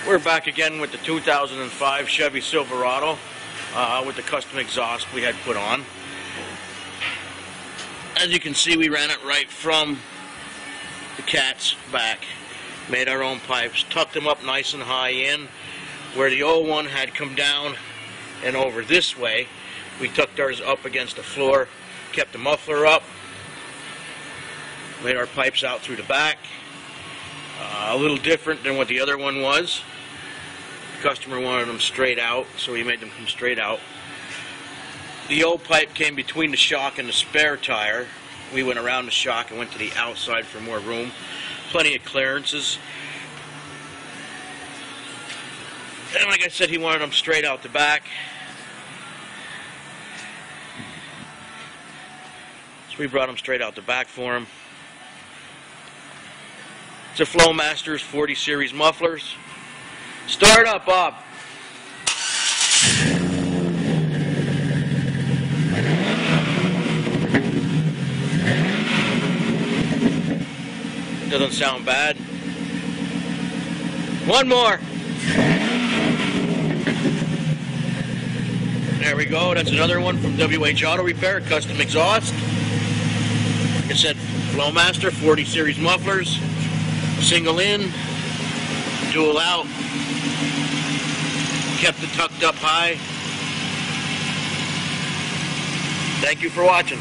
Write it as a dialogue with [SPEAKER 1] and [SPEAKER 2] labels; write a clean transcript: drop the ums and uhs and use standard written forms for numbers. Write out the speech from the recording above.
[SPEAKER 1] We're back again with the 2005 Chevy Silverado with the custom exhaust we had put on. As you can see, we ran it right from the cat's back. Made our own pipes, tucked them up nice and high in. Where the old one had come down and over this way, we tucked ours up against the floor, kept the muffler up, made our pipes out through the back. A little different than what the other one was. The customer wanted them straight out, so we made them come straight out. The old pipe came between the shock and the spare tire. We went around the shock and went to the outside for more room. Plenty of clearances. And like I said, he wanted them straight out the back. So we brought them straight out the back for him. It's a Flowmasters 40 series mufflers. Start up, Bob. Doesn't sound bad. One more. There we go. That's another one from WH Auto Repair, custom exhaust. Like I said, Flowmaster 40 series mufflers. Single in, dual out. Kept it tucked up high. Thank you for watching.